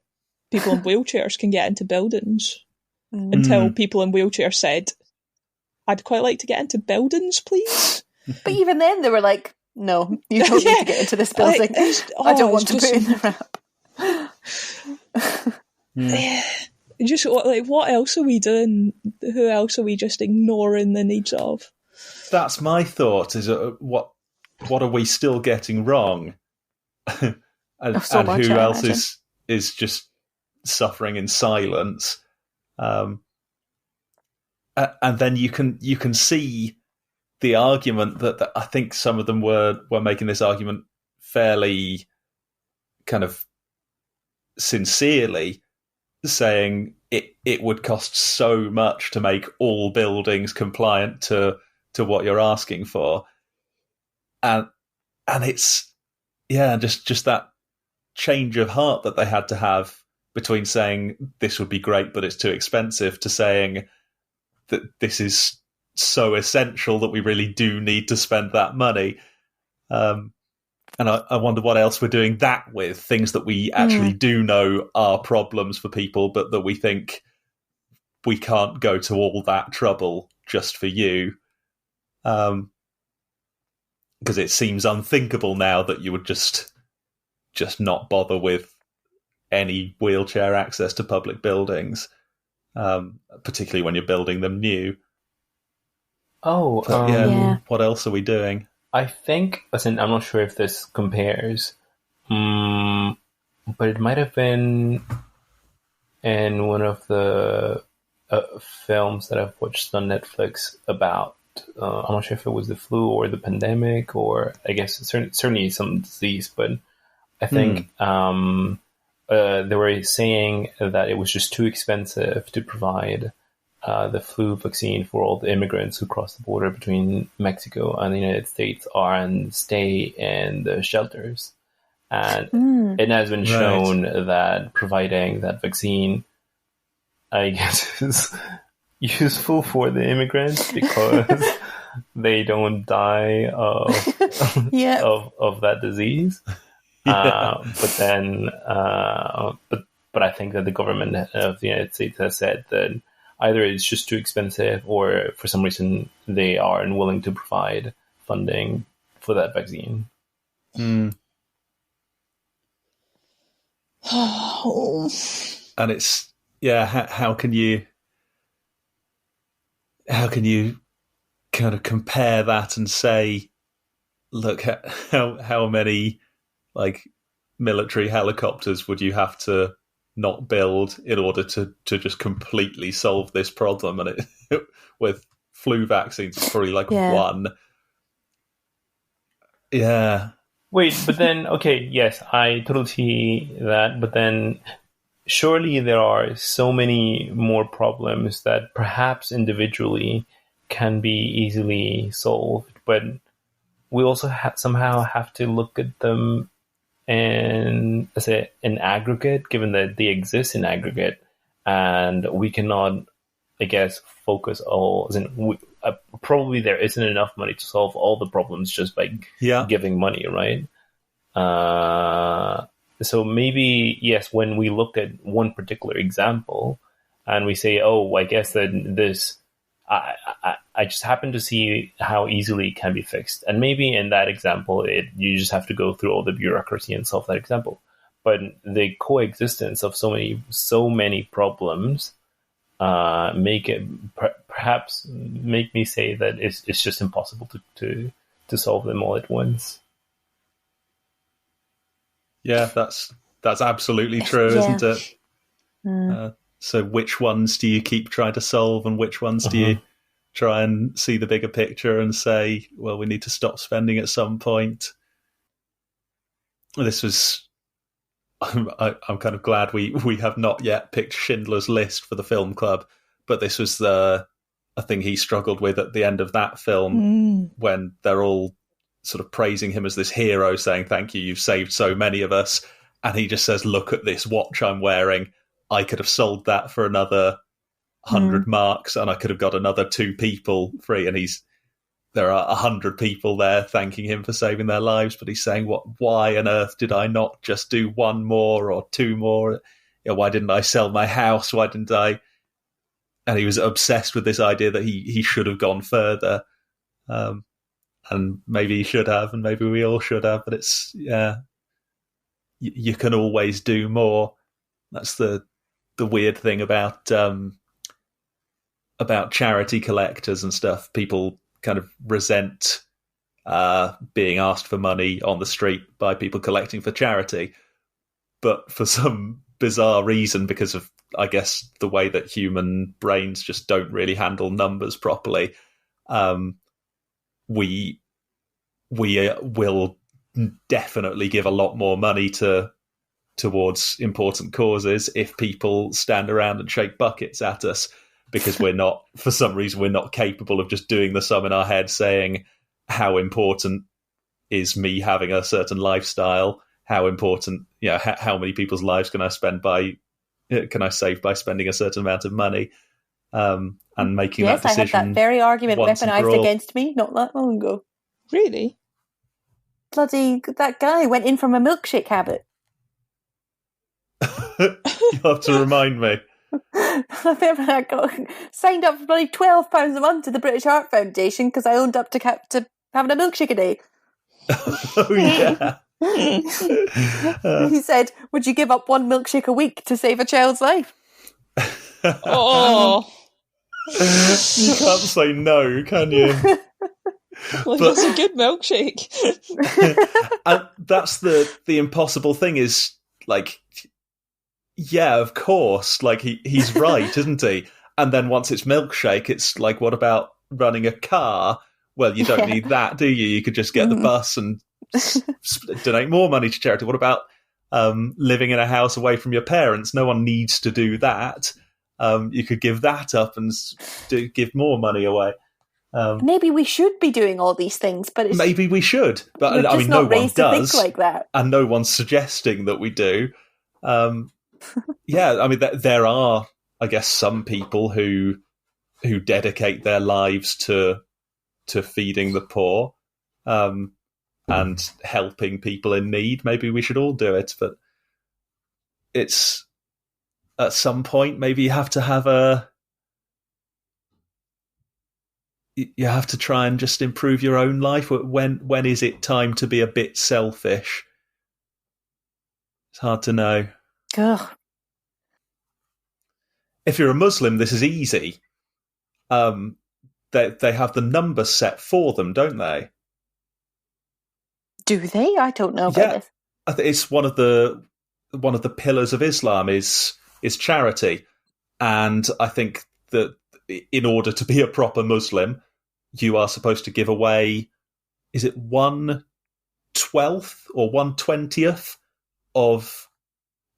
people in wheelchairs can get into buildings. Until people in wheelchairs said, I'd quite like to get into buildings, please. But even then, they were like, no, you don't need to get into this building. I don't want to put in the ramp. Just like, what else are we doing? Who else are we just ignoring the needs of? That's my thought, is what are we still getting wrong? and who else is just suffering in silence? And then you can see the argument that I think some of them were making this argument fairly kind of sincerely, saying it would cost so much to make all buildings compliant to what you're asking for. And it's, just that change of heart that they had to have between saying this would be great but it's too expensive, to saying that this is so essential that we really do need to spend that money. And I wonder what else we're doing that with, things that we actually do know are problems for people, but that we think we can't go to all that trouble just for you. Because it seems unthinkable now that you would just not bother with any wheelchair access to public buildings, particularly when you're building them new. What else are we doing? I think, listen, I'm not sure if this compares, but it might have been in one of the films that I've watched on Netflix about, I'm not sure if it was the flu or the pandemic, or I guess certainly some disease, but I think they were saying that it was just too expensive to provide the flu vaccine for all the immigrants who cross the border between Mexico and the United States and stay in the shelters. And it has been shown that providing that vaccine, I guess, is useful for the immigrants because they don't die of that disease. But then, but I think that the government of the United States has said that either it's just too expensive, or for some reason they are unwilling to provide funding for that vaccine. And it's how can you kind of compare that and say, look, how many like military helicopters would you have to not build in order to just completely solve this problem? And it with flu vaccines, it's probably like one. Yeah. Wait, but then, okay, yes, I totally see that, but then surely there are so many more problems that perhaps individually can be easily solved, but we also somehow have to look at them in aggregate, given that they exist in aggregate, and we cannot, I guess, focus all. Probably there isn't enough money to solve all the problems just by giving money, right? So maybe, yes, when we look at one particular example and we say, oh, I guess that this, I just happen to see how easily it can be fixed. And maybe in that example, you just have to go through all the bureaucracy and solve that example. But the coexistence of so many problems perhaps make me say that it's just impossible to solve them all at once. Yeah, that's absolutely true, isn't it? So which ones do you keep trying to solve, and which ones do you try and see the bigger picture and say, well, we need to stop spending at some point? This was... I'm kind of glad we have not yet picked Schindler's List for the film club, but this was a thing he struggled with at the end of that film when they're all sort of praising him as this hero, saying, thank you, you've saved so many of us. And he just says, look at this watch I'm wearing. I could have sold that for another 100 marks and I could have got another 2 people free. And there are 100 people there thanking him for saving their lives, but he's saying, why on earth did I not just do 1 more or 2 more? Why didn't I sell my house? Why didn't I? And he was obsessed with this idea that he should have gone further. And maybe he should have, and maybe we all should have, but it's, you can always do more. That's the weird thing about charity collectors and stuff. People kind of resent being asked for money on the street by people collecting for charity. But for some bizarre reason, because of, I guess, the way that human brains just don't really handle numbers properly, we will definitely give a lot more money towards important causes if people stand around and shake buckets at us, because for some reason, we're not capable of just doing the sum in our head saying, how important is me having a certain lifestyle? How important, how many people's lives can I save by spending a certain amount of money? And making that decision. Yes, I had that very argument weaponized against me not that long ago. Really? Bloody, that guy went in from a milkshake habit. You'll have to remind me. I remember I got signed up for bloody £12 a month to the British Heart Foundation because I owned up to having a milkshake a day. Oh, yeah. He said, would you give up 1 milkshake a week to save a child's life? Oh. You can't say no, can you? Well, that's a good milkshake. And that's the impossible thing is, like, yeah, of course, like he's right, isn't he? And then once it's milkshake, it's like, what about running a car? Well, you don't need that, do you? You could just get the bus and donate more money to charity. What about living in a house away from your parents? No one needs to do that. You could give that up and give more money away. Maybe we should be doing all these things, but maybe we should. But I mean, no one does, like that. And no one's suggesting that we do. Yeah, I mean, there are, I guess, some people who dedicate their lives to feeding the poor and helping people in need. Maybe we should all do it, but it's at some point maybe you have to have you have to try and just improve your own life. When is it time to be a bit selfish? It's hard to know. Ugh. If you're a Muslim, this is easy. They have the number set for them, don't they? Do they? I don't know about this. I think it's one of the pillars of Islam is charity, and I think that in order to be a proper Muslim, you are supposed to give away, is it 1/12 or 1/20 of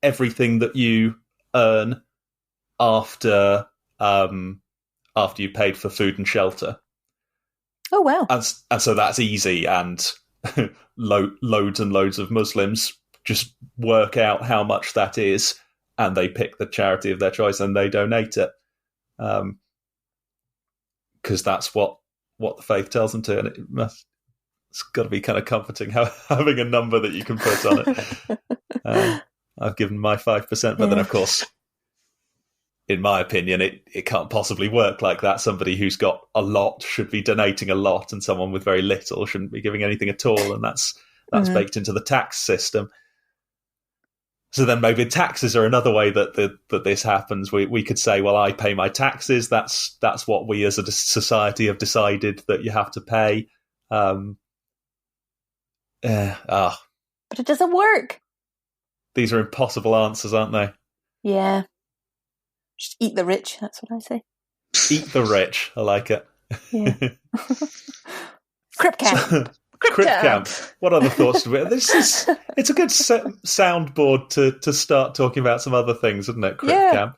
everything that you earn after you paid for food and shelter. Oh wow! And so that's easy, and loads and loads of Muslims just work out how much that is and they pick the charity of their choice and they donate it. Because that's what the faith tells them to, and it's got to be kind of comforting having a number that you can put on it. I've given my 5%, but then of course, in my opinion, it can't possibly work like that. Somebody who's got a lot should be donating a lot, and someone with very little shouldn't be giving anything at all, and that's baked into the tax system. So then maybe taxes are another way that this happens. We could say, well, I pay my taxes. That's what we as a society have decided that you have to pay. But it doesn't work. These are impossible answers, aren't they? Yeah. Just eat the rich, that's what I say. Eat the rich. I like it. Yeah. Crip camp. Crip camp. What other thoughts do we have? It's a good soundboard to start talking about some other things, isn't it? Crip camp.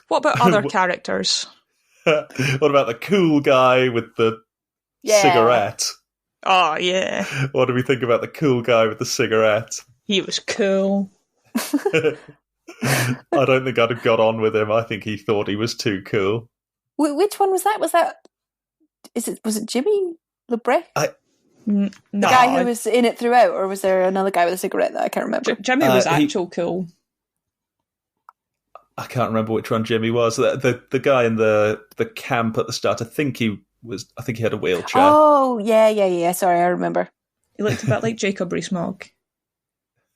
What about other characters? What about the cool guy with the cigarette? Oh, yeah. What do we think about the cool guy with the cigarette? He was cool. I don't think I'd have got on with him. I think he thought he was too cool. Which one was that? Was it Jimmy LeBrecht? No, the guy who was in it throughout, or was there another guy with a cigarette that I can't remember? Jimmy was cool. I can't remember which one Jimmy was. The guy in the camp at the start. I think he had a wheelchair. Oh, yeah. Sorry, I remember. He looked a bit like Jacob Rees-Mogg.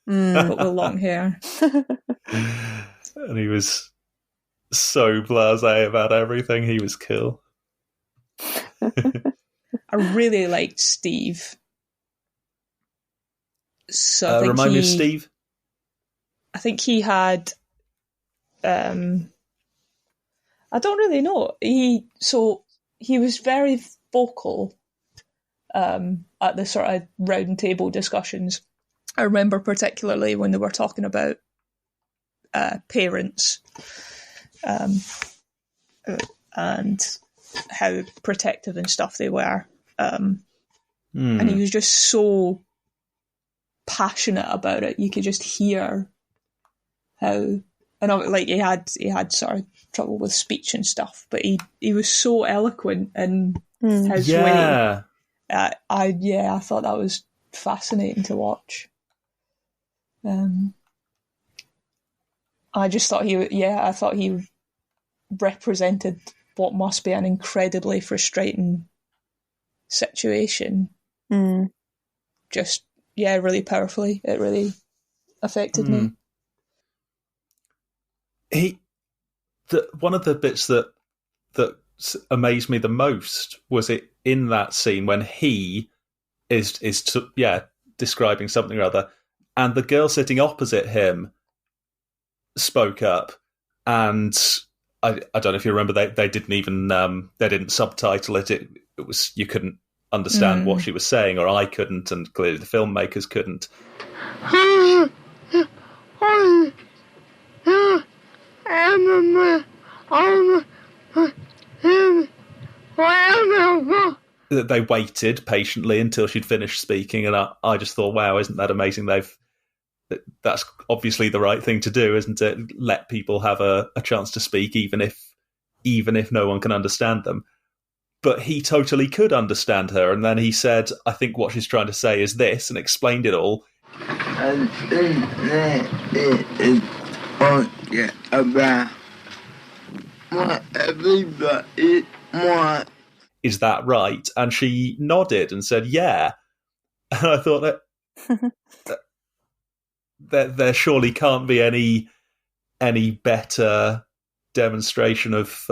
But with long hair. And he was so blasé about everything. He was cool. I really liked Steve. So remind me of Steve? I think he had... I don't really know. He was very vocal at the sort of round table discussions. I remember particularly when they were talking about parents and how protective and stuff they were. And he was just so passionate about it. You could just hear how... And like he had sort of trouble with speech and stuff, but he was so eloquent in his way. I thought that was fascinating to watch. I just thought I thought he represented what must be an incredibly frustrating situation. Just really powerfully. It really affected me. One of the bits that amazed me the most was it in that scene when he is describing something or other, and the girl sitting opposite him spoke up, and I don't know if you remember, they didn't even they didn't subtitle it. It was, you couldn't understand what she was saying, or I couldn't, and clearly the filmmakers couldn't. They waited patiently until she'd finished speaking, and I just thought, wow, isn't that amazing? That's obviously the right thing to do, isn't it? Let people have a chance to speak, even if no one can understand them. But he totally could understand her, and then he said, I think what she's trying to say is this, and explained it all. I think that it is about what everybody wants. Is that right? And she nodded and said, yeah. And I thought that there surely can't be any better demonstration of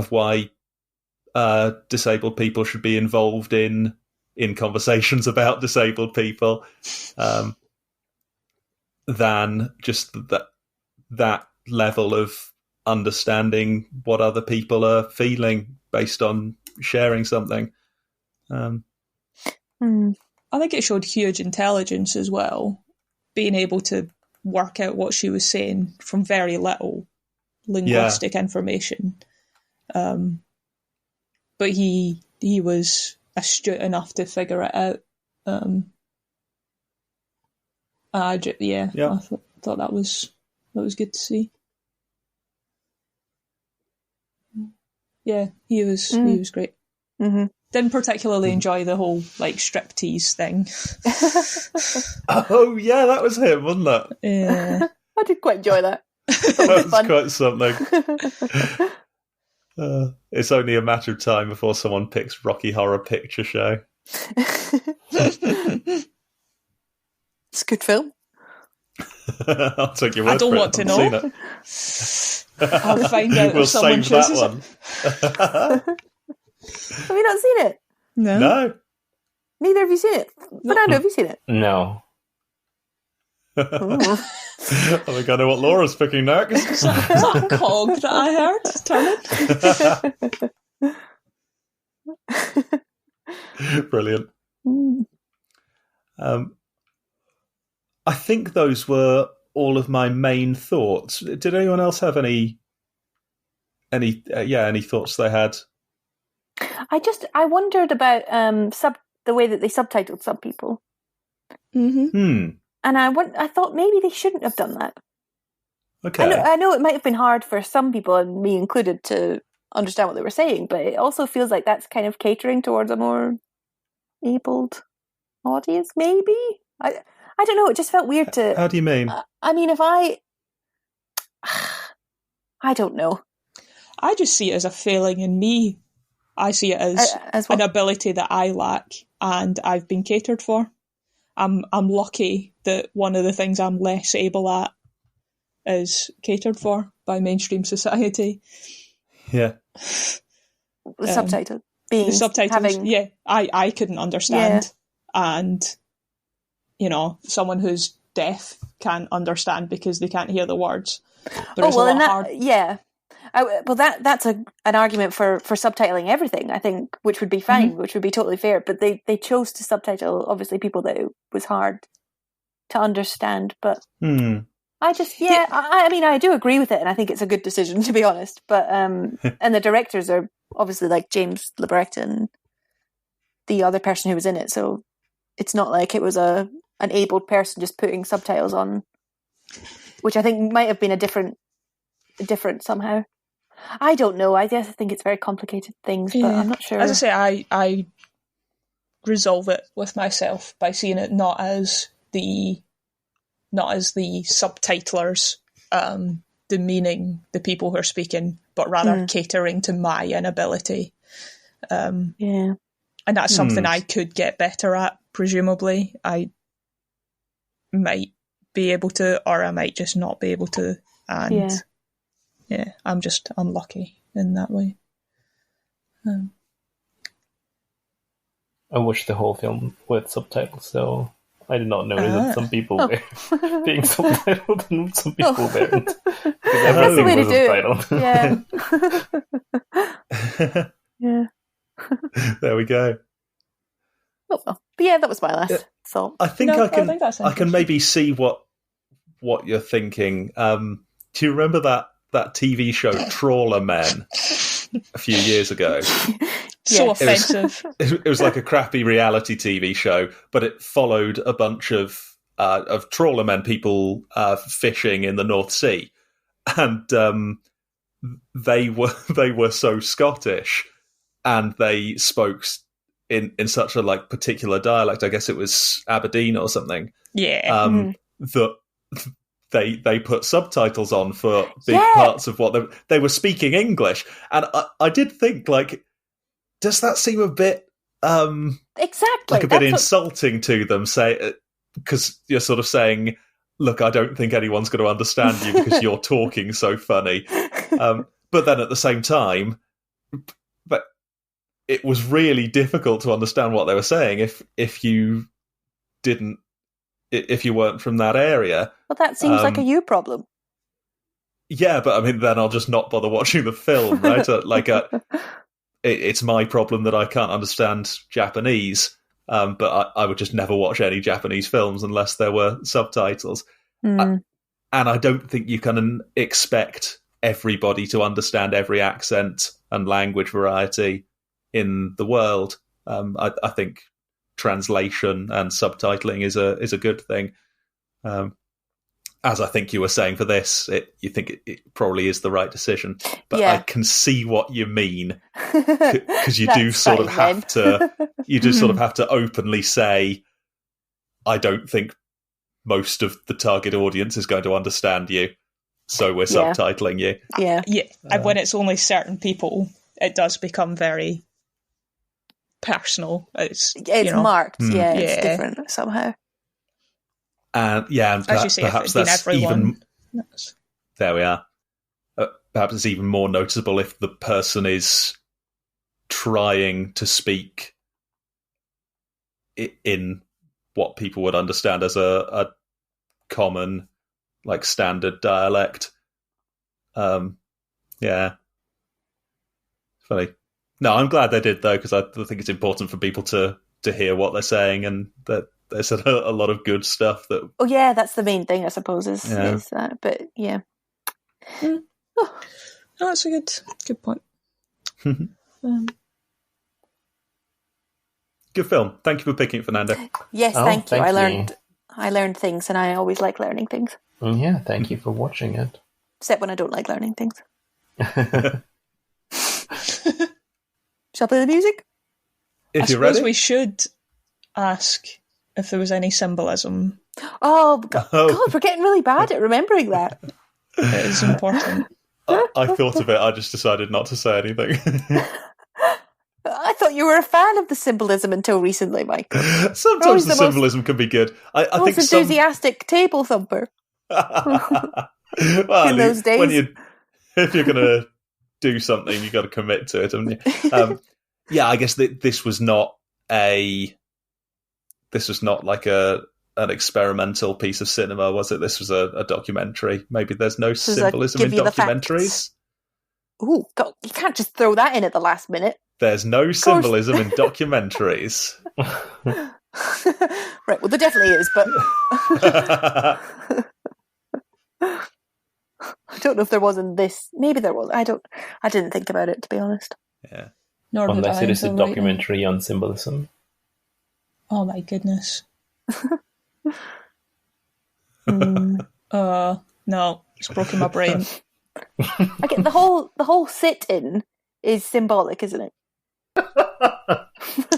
why disabled people should be involved in conversations about disabled people than just that level of understanding what other people are feeling based on sharing something. I think it showed huge intelligence as well, being able to work out what she was saying from very little linguistic information. But he was astute enough to figure it out. I thought that was good to see. Yeah, he was great. Mm-hmm. Didn't particularly enjoy the whole like striptease thing. Oh yeah, that was him, wasn't it? I did quite enjoy that. That was quite something. It's only a matter of time before someone picks Rocky Horror Picture Show. It's a good film. I'll take your word I don't for want it. to I've know. seen it. I'll find out We'll if someone save that chooses one. Have you not seen it? No. No. Neither have you seen it. Fernando, have you seen it? No. I think I know what Laura's picking next. Is that a cog that I heard turning? Brilliant. I think those were all of my main thoughts. Did anyone else have any thoughts they had? I wondered about the way that they subtitled some people. Mm-hmm. And I thought maybe they shouldn't have done that. Okay. I know it might have been hard for some people, and me included, to understand what they were saying, but it also feels like that's kind of catering towards a more abled audience, maybe? I don't know, it just felt weird to... How do you mean? I mean, if I don't know. I just see it as a failing in me. I see it as what? an ability that I lack and I've been catered for. I'm lucky that one of the things I'm less able at is catered for by mainstream society. Yeah. The subtitle being... The subtitles, yeah, I couldn't understand. Yeah. And, someone who's deaf can't understand because they can't hear the words. That's an argument for subtitling everything, I think, which would be fine, which would be totally fair. But they chose to subtitle, obviously, people that it was hard to understand. But I just, I mean, I do agree with it, and I think it's a good decision, to be honest. But and the directors are obviously like James LeBrecht and the other person who was in it, so it's not like it was an abled person just putting subtitles on, which I think might have been a different somehow. I don't know. I guess I think it's very complicated things, but I'm not sure. As I say, I resolve it with myself by seeing it not as the subtitlers demeaning the people who are speaking, but rather catering to my inability. And that's something I could get better at, presumably. I might be able to, or I might just not be able to. And I'm just unlucky in that way. I watched the whole film with subtitles, so I did not notice that some people were being subtitled and some people weren't. Because everything was subtitled. Yeah. There we go. Oh well. But yeah, that was my last thought. I think I can maybe see what you're thinking. Do you remember that TV show Trawler Men a few years ago? So offensive. It was like a crappy reality TV show, but it followed a bunch of trawler men, people fishing in the North Sea, and they were so Scottish, and they spoke in such a like particular dialect. I guess it was Aberdeen or something. Yeah. That they put subtitles on for big parts of what they were speaking English, and I did think, like, does that seem a bit exactly like a bit insulting to them? Say, because you're sort of saying, look, I don't think anyone's going to understand you because you're talking so funny. But then at the same time, but it was really difficult to understand what they were saying if you weren't from that area. Well, that seems like a you problem. Yeah, but I mean, then I'll just not bother watching the film, right? It's my problem that I can't understand Japanese, but I would just never watch any Japanese films unless there were subtitles. And I don't think you can expect everybody to understand every accent and language variety in the world. I think translation and subtitling is a good thing. as I think you were saying for this, you think it probably is the right decision. But Yeah. I can see what you mean, because you do That's sort of fine, have to. You do sort of have to openly say, I don't think most of the target audience is going to understand you, so we're Yeah. subtitling you. Yeah. Yeah, and when it's only certain people, it does become very personal. It's marked. Hmm. Yeah, it's Yeah. different somehow. And as you say, perhaps if it had been that's everyone. even. There we are. Perhaps it's even more noticeable if the person is trying to speak in what people would understand as a common, like, standard dialect. Yeah. Funny. No, I'm glad they did, though, because I think it's important for people to hear what they're saying, and that there's a lot of good stuff that... Oh yeah, that's the main thing, I suppose, is Yeah. that. But yeah. Oh, that's a good point. Good film. Thank you for picking it, Fernando. Yes, Oh, thank you. thank you. I learned things, and I always like learning things. Yeah, thank you for watching it. Except when I don't like learning things. Shall I play the music? If I you're suppose ready. we should ask if there was any symbolism. Oh, God, we're getting really bad at remembering that. It is important. I thought of it. I just decided not to say anything. I thought you were a fan of the symbolism until recently, Michael. Sometimes Always the the most- symbolism can be good. I think Most enthusiastic table thumper. well, in those days. If you're going to do something, you got to commit to it, haven't you? Yeah, I guess this was not like an experimental piece of cinema, was it? This was a documentary. Maybe there's no symbolism in give you the documentaries. Ooh, God, you can't just throw that in at the last minute. There's no symbolism in documentaries. Right, well, there definitely is, but I don't know if there was in this. Maybe there was. I didn't think about it, to be honest. Yeah. Nor did Unless I it is a until right now. documentary on symbolism. Oh my goodness. Mm. No, it's broken my brain. Okay, the whole sit-in is symbolic, isn't it?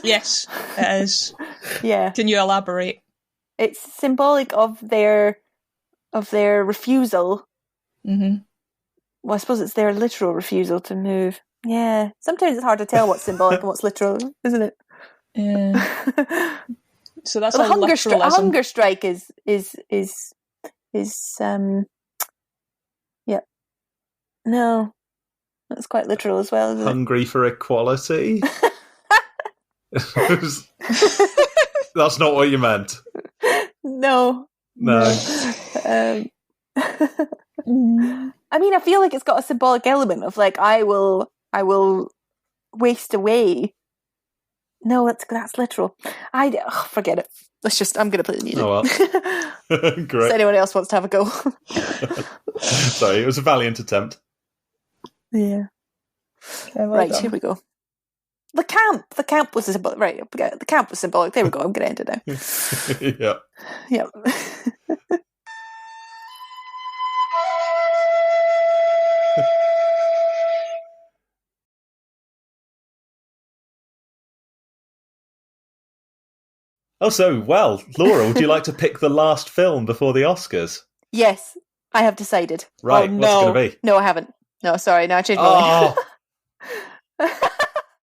Yes, it is. Yeah, Can you elaborate? it's symbolic of their refusal. Mm-hmm. Well, I suppose it's their literal refusal to move. Yeah, sometimes it's hard to tell what's symbolic and what's literal, isn't it? Yeah. So that's Well, a a hunger strike is yeah. No, that's quite literal as well, isn't it? Hungry for equality? That's not what you meant. No. No. I mean, I feel like it's got a symbolic element of like I will waste away. No, that's literal. Forget it. I'm going to play the music. Oh, well. If Great. anyone else wants to have a go. Sorry, it was a valiant attempt. Yeah. Right, here we go. The camp was symbolic. Right, the camp was symbolic. There we go. I'm going to end it now. Yeah. Yeah. Also, well, Laura, would you like to pick the last film before the Oscars? Yes, I have decided. Right, Oh, what's it going to be? No, I haven't. No, sorry. No, I changed my mind.